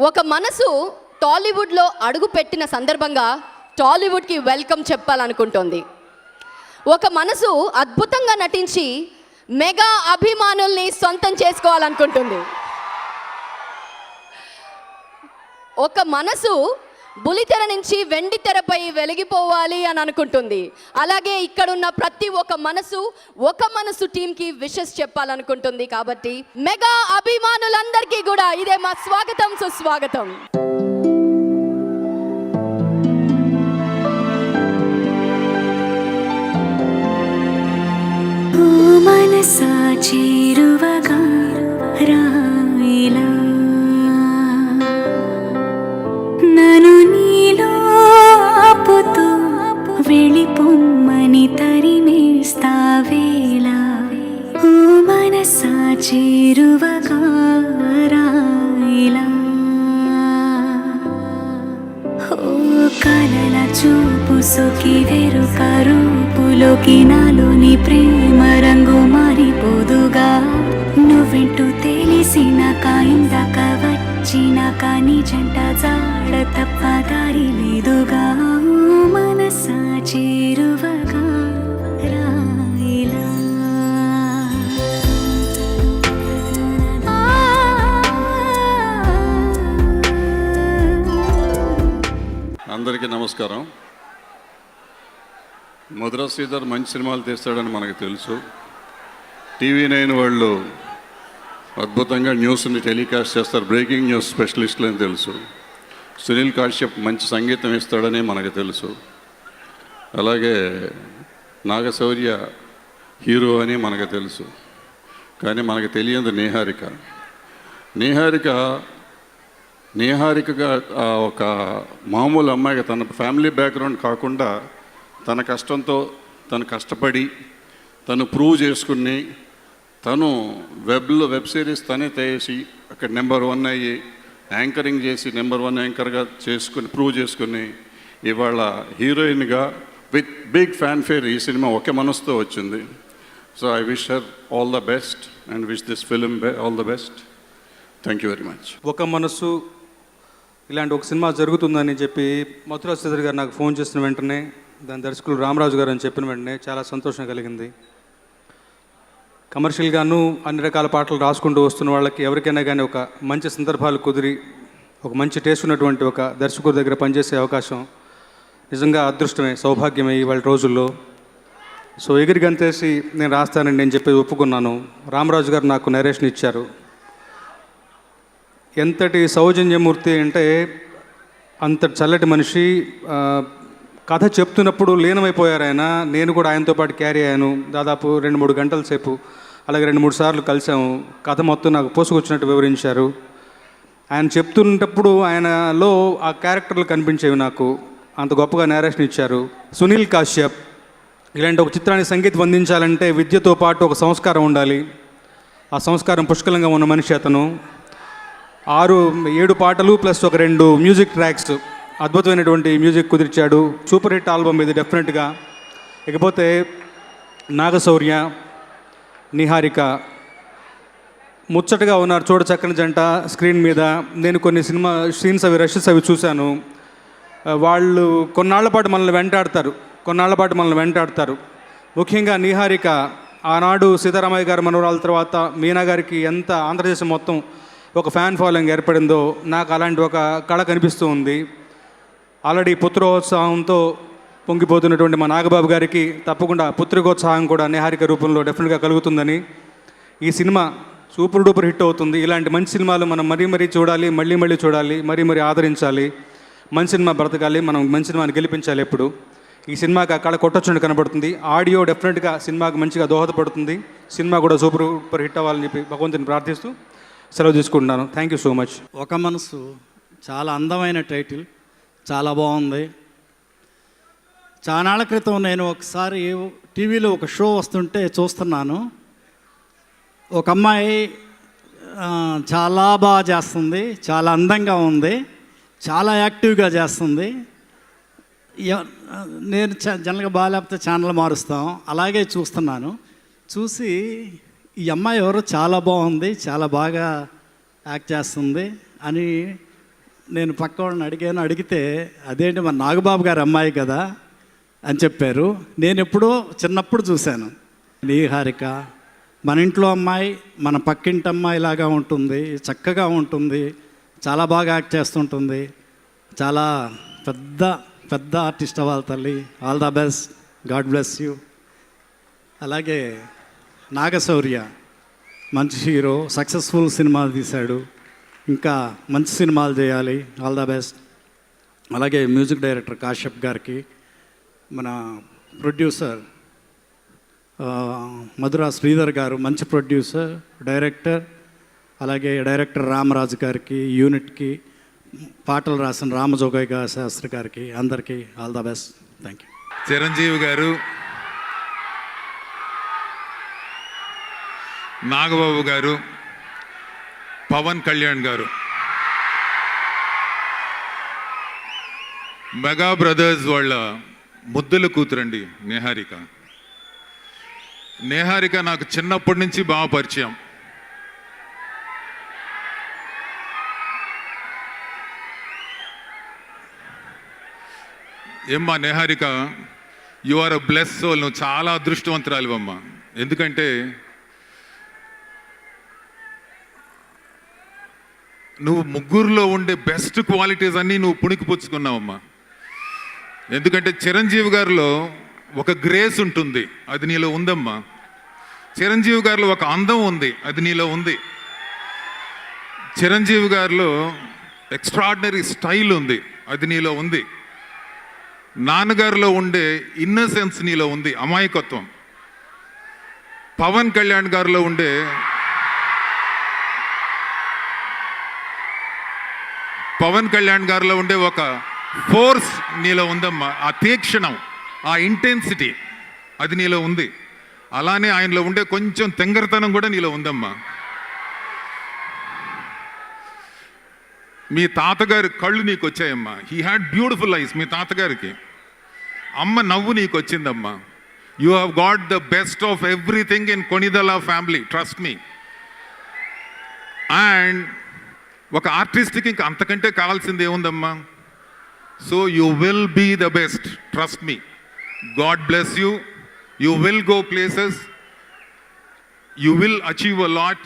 ఒక మనసు టాలీవుడ్లో అడుగు పెట్టిన సందర్భంగా టాలీవుడ్కి వెల్కమ్ చెప్పాలనుకుంటోంది. ఒక మనసు అద్భుతంగా నటించి మెగా అభిమానుల్ని సొంతం చేసుకోవాలనుకుంటుంది. ఒక మనసు బులితెర నుంచి వెండి తెరపై వెలిగిపోవాలి అని అనుకుంటుంది. అలాగే ఇక్కడున్న ప్రతి ఒక్క మనసు టీంకి విషెస్ చెప్పాలనుకుంటుంది. కాబట్టి మెగా అభిమానులందరికీ కూడా ఇదే మా స్వాగతం, సుస్వాగతం. మనసా చేరువగా రాయిలా నన్ను నీలో ఆపుతూ వెళ్ళిపోమ్మని తరిమేస్తావేలా. ఓ మనసా చేరువగా రాయిలా ఓ కలల చూపు సొకి వెరుక రూపులోకి నాలోని ప్రేమ రంగు మారిపోదుగా. నువ్వెంటూ తెలిసినాక ఇందాక వచ్చినాక నీ జంట జాడ తప్ప దారి లేదుగా. మనసా చేరువగా రాయిలా అందరికీ నమస్కారం. మధుర శ్రీధర్ మంచి సినిమాలు తీస్తాడని మనకు తెలుసు. TV9 వాళ్ళు అద్భుతంగా న్యూస్ని టెలికాస్ట్ చేస్తారు, బ్రేకింగ్ న్యూస్ స్పెషలిస్టులు అని తెలుసు. సునీల్ కాశ్యప్ మంచి సంగీతం ఇస్తాడని మనకు తెలుసు. అలాగే నాగశౌర్య హీరో అని మనకు తెలుసు. కానీ మనకు తెలియదు నిహారికగా ఒక మామూలు అమ్మాయిగా తన ఫ్యామిలీ బ్యాక్గ్రౌండ్ కాకుండా తన కష్టంతో తను కష్టపడి తను ప్రూవ్ చేసుకుని తను వెబ్ సిరీస్ తనే చేసి అక్కడ నెంబర్ 1 అయ్యి యాంకరింగ్ చేసి నెంబర్ 1 యాంకర్గా ప్రూవ్ చేసుకుని ఇవాళ హీరోయిన్గా విత్ బిగ్ ఫ్యాన్ఫేర్ ఈ సినిమా ఒకే మనసుతో వచ్చింది. So I wish her all the best and wish this film all the best. Thank you very much. ఒక మనసు ఇలాంటి ఒక సినిమా జరుగుతుందని చెప్పి మధుర శ్రీధర్ గారు నాకు ఫోన్ చేసిన వెంటనే, దాని దర్శకులు రామరాజు గారు అని చెప్పిన వెంటనే చాలా సంతోషం కలిగింది. కమర్షియల్గాను అన్ని రకాల పాటలు రాసుకుంటూ వస్తున్న వాళ్ళకి ఎవరికైనా కానీ ఒక మంచి సందర్భాలు కుదిరి ఒక మంచి టేస్ట్ ఉన్నటువంటి ఒక దర్శకుడి దగ్గర పనిచేసే అవకాశం నిజంగా అదృష్టమే, సౌభాగ్యమే ఇవాళ రోజుల్లో. సో ఎగిరి గంతేసి నేను రాస్తానని నేను చెప్పి ఒప్పుకున్నాను. రామరాజు గారు నాకు నరేషన్ ఇచ్చారు. ఎంతటి సౌజన్యమూర్తి అంటే అంత చల్లటి మనిషి. కథ చెప్తున్నప్పుడు లీనమైపోయారు ఆయన. నేను కూడా ఆయనతో పాటు క్యారీ అయ్యాను. దాదాపు 2-3 గంటల సేపు, అలాగే 2-3 సార్లు కలిసాము. కథ మొత్తం నాకు పోసుకొచ్చినట్టు వివరించారు. ఆయన చెప్తున్నప్పుడు ఆయనలో ఆ క్యారెక్టర్లు కనిపించేవి నాకు. అంత గొప్పగా నేరేషన్ ఇచ్చారు. సునీల్ కాశ్యప్ ఇలాంటి ఒక చిత్రానికి సంగీతం అందించాలంటే విద్యతో పాటు ఒక సంస్కారం ఉండాలి. ఆ సంస్కారం పుష్కలంగా ఉన్న మనిషి అతను. 6-7 పాటలు ప్లస్ ఒక 2 మ్యూజిక్ ట్రాక్స్, అద్భుతమైనటువంటి మ్యూజిక్ కుదిర్చాడు. సూపర్ హిట్ ఆల్బమ్ ఇది డెఫినెట్గా. ఇకపోతే నాగశౌర్య, నిహారిక ముచ్చటగా ఉన్నారు, చూడ చక్కని జంట స్క్రీన్ మీద. నేను కొన్ని సినిమా సీన్స్ రషెస్ చూశాను. వాళ్ళు కొన్నాళ్ల పాటు మనల్ని వెంటాడతారు. ముఖ్యంగా నిహారిక ఆనాడు సీతారామయ్య గారి మనవరాల తర్వాత మీనా గారికి ఎంత ఆంధ్రదేశం మొత్తం ఒక ఫ్యాన్ ఫాలోయింగ్ ఏర్పడిందో నాకు అలాంటి ఒక కళ కనిపిస్తూ ఉంది. ఆల్రెడీ పుత్రోత్సాహంతో పొంగిపోతున్నటువంటి మా నాగబాబు గారికి తప్పకుండా పుత్రికోత్సాహం కూడా నిహారిక రూపంలో డెఫినెట్గా కలుగుతుందని, ఈ సినిమా సూపర్ డూపర్ హిట్ అవుతుంది. ఇలాంటి మంచి సినిమాలు మనం మరీ చూడాలి, మళ్ళీ చూడాలి, మరీ ఆదరించాలి. మంచి సినిమా బ్రతకాలి, మనం మంచి సినిమాని గెలిపించాలి. ఎప్పుడు ఈ సినిమాకి ఆ కళ కొట్టొచ్చుండి కనబడుతుంది. ఆడియో డెఫినెట్గా సినిమాకి మంచిగా దోహదపడుతుంది. సినిమా కూడా సూపర్ హిట్ అవ్వాలని చెప్పి భగవంతుని ప్రార్థిస్తూ సెలవు తీసుకుంటున్నాను. Thank you so much. ఒక మనసు చాలా అందమైన టైటిల్, చాలా బాగుంది. చాలానాళ్ళ క్రితం నేను ఒకసారి టీవీలో ఒక షో వస్తుంటే చూస్తున్నాను. ఒక అమ్మాయి చాలా బాగా చేస్తుంది, చాలా అందంగా ఉంది, చాలా యాక్టివ్గా చేస్తుంది. నేను జనరల్గా బాగాలేకపోతే ఛానల్ మారుస్తాం, అలాగే చూస్తున్నాను. చూసి ఈ అమ్మాయి ఎవరో చాలా బాగుంది, చాలా బాగా యాక్ట్ చేస్తుంది అని నేను పక్క వాళ్ళని అడిగితే అదేంటి మన నాగబాబు గారి అమ్మాయి కదా అని చెప్పారు. నేను ఎప్పుడో చిన్నప్పుడు చూశాను. నీహారిక మన ఇంట్లో అమ్మాయి, మన పక్కింటి అమ్మాయి లాగా ఉంటుంది, చక్కగా ఉంటుంది, చాలా బాగా యాక్ట్ చేస్తుంటుంది, చాలా పెద్ద పెద్ద ఆర్టిస్ట్ అవ్వాలి తల్లి. All the best, God bless you. అలాగే నాగశౌర్య మంచి హీరో, సక్సెస్ఫుల్ సినిమాలు తీశాడు, ఇంకా మంచి సినిమాలు చేయాలి, ఆల్ ద బెస్ట్. అలాగే మ్యూజిక్ డైరెక్టర్ కాశ్యప్ గారికి, మన ప్రొడ్యూసర్ మధురా శ్రీధర్ గారు మంచి ప్రొడ్యూసర్, డైరెక్టర్. అలాగే డైరెక్టర్ రామరాజు గారికి, యూనిట్కి పాటలు రాసిన రామజోగయ్య శాస్త్రి గారికి, అందరికీ all the best. Thank you. Chiranjeevi గారు, నాగబాబు గారు, పవన్ కళ్యాణ్ గారు, మెగా బ్రదర్స్ వాళ్ళ ముద్దుల కూతురండి నిహారిక. నిహారిక నాకు చిన్నప్పటి నుంచి బాగా పరిచయం. ఏమ్మా Niharika, you are a bless soul. నువ్వు చాలా అదృష్టవంతురాలివమ్మా. ఎందుకంటే నువ్వు ముగ్గురులో ఉండే బెస్ట్ క్వాలిటీస్ అన్నీ నువ్వు పుణికిపుచ్చుకున్నావమ్మా. ఎందుకంటే చిరంజీవి గారిలో ఒక గ్రేస్ ఉంటుంది, అది నీలో ఉందమ్మా. చిరంజీవి గారిలో ఒక అందం ఉంది, అది నీలో ఉంది. చిరంజీవి గారిలో ఎక్స్ట్రాడినరీ స్టైల్ ఉంది, అది నీలో ఉంది. నాన్నగారిలో ఉండే ఇన్నసెన్స్ నీలో ఉంది, అమాయకత్వం. పవన్ కళ్యాణ్ గారిలో ఉండే ఒక ఫోర్స్ నీలో ఉందమ్మా. ఆ తీక్షణం, ఆ ఇంటెన్సిటీ అది నీలో ఉంది. అలానే ఆయనలో ఉండే కొంచెం తెంగరతనం కూడా నీలో ఉందమ్మా. మీ తాతగారి కళ్ళు నీకు వచ్చాయమ్మా. He had beautiful eyes. మీ తాతగారికి అమ్మ నవ్వు నీకు వచ్చిందమ్మా. You have got the best of everything in Konidela family, trust me. And ఒక ఆర్టిస్ట్కి ఇంకా అంతకంటే కావాల్సింది ఏముందమ్మా? So you will be the best, trust me. God bless you. You will go places, you will achieve a lot,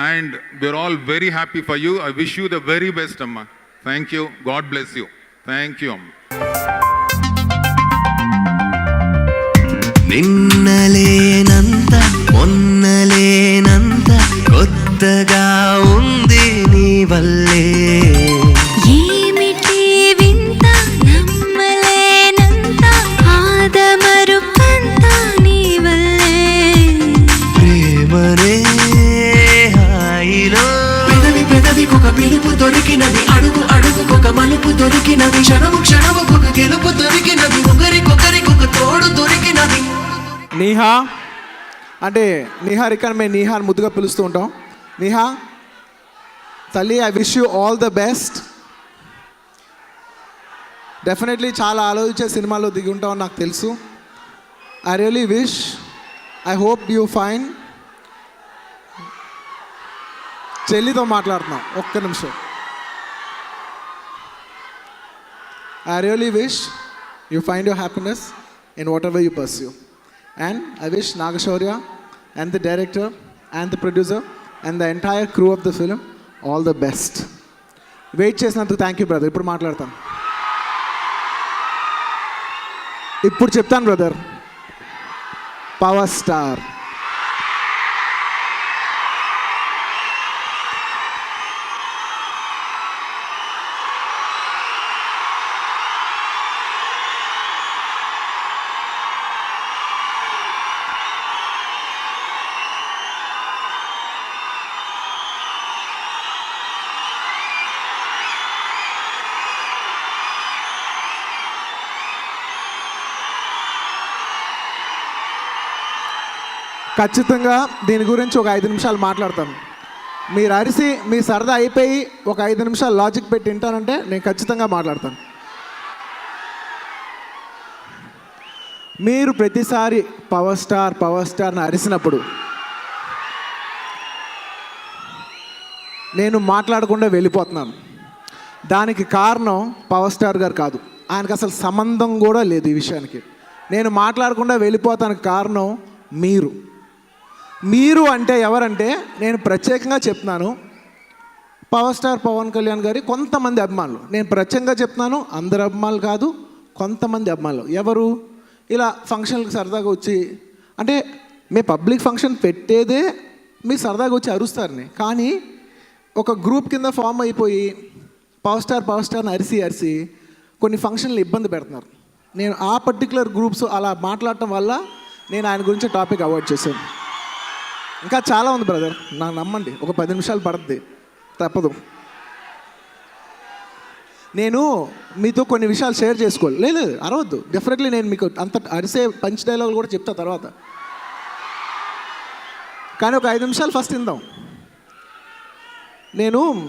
and we're all very happy for you. I wish you the very best, amma. Thank you. God bless you. Thank you, amma. నిన్నలేనంత మొన్నలేనంత కొత్తగా ఉంది నీ వల్లే. ఏమిటి వింత నమ్మలేనంత ఆదమరుకంత నీ వల్లే. ప్రేమనే హాయిలో పెదవికొక పిలుపు దొరికినది, అడుగు అడుగుకొక మలుపు దొరికినది, క్షణము క్షణముకొక గెలుపు దొరికినది, ఒకరికొకరికొక తోడు దొరికినది. నీహా అంటే నిహారికని మేము నీహాని ముద్దుగా పిలుస్తూ ఉంటాం. నీహా తల్లి, I wish you all the best. Definitely చాలా ఆలోచించే సినిమాలో దిగి ఉంటామని నాకు తెలుసు. I really wish, I hope you fine. చెల్లితో మాట్లాడుతున్నాం, ఒక్క నిమిషం. I really wish you find your happiness in whatever you pursue. And I wish Nagashaurya and the director and the producer and the entire crew of the film all the best. Wait చేసినందుకు thank you brother. ఇప్పుడు మాట్లాడతాను, ఇప్పుడు చెప్తాను brother. Power star ఖచ్చితంగా దీని గురించి ఒక 5 నిమిషాలు మాట్లాడతాను. మీరు అరిసి మీ సరదా అయిపోయి ఒక 5 నిమిషాలు లాజిక్ పెట్టి వింటానంటే నేను ఖచ్చితంగా మాట్లాడతాను. మీరు ప్రతిసారి పవర్ స్టార్ని అరిసినప్పుడు నేను మాట్లాడకుండా వెళ్ళిపోతున్నాను. దానికి కారణం పవర్ స్టార్ గారు కాదు. ఆయనకు అసలు సంబంధం కూడా లేదు ఈ విషయానికి. నేను మాట్లాడకుండా వెళ్ళిపోతానికి కారణం మీరు అంటే ఎవరంటే, నేను ప్రత్యేకంగా చెప్తున్నాను, పవర్ స్టార్ పవన్ కళ్యాణ్ గారి కొంతమంది అభిమానులు. నేను ప్రత్యేకంగా చెప్తున్నాను, అందరు అభిమానులు కాదు, కొంతమంది అభిమానులు. ఎవరు? ఇలా ఫంక్షన్లకు సరదాగా వచ్చి, అంటే మీ పబ్లిక్ ఫంక్షన్ పెట్టేదే మీరు సరదాగా వచ్చి అరుస్తారని, కానీ ఒక గ్రూప్ కింద ఫామ్ అయిపోయి పవర్ స్టార్ని అరిసి కొన్ని ఫంక్షన్లు ఇబ్బంది పెడుతున్నారు. నేను ఆ పర్టికులర్ గ్రూప్స్ అలా మాట్లాడటం వల్ల నేను ఆయన గురించి టాపిక్ అవాయిడ్ చేశాను. ఇంకా చాలా ఉంది బ్రదర్, నాకు నమ్మండి, ఒక 10 నిమిషాలు పడుతుంది, తప్పదు. నేను మీతో కొన్ని విషయాలు షేర్ చేసుకోవాలి. లేదు అరవద్దు, డెఫినెట్లీ నేను మీకు అంత అరిసే పంచ్ డైలాగులు కూడా చెప్తా తర్వాత, కానీ ఒక 5 నిమిషాలు ఫస్ట్ ఇందాం. నేను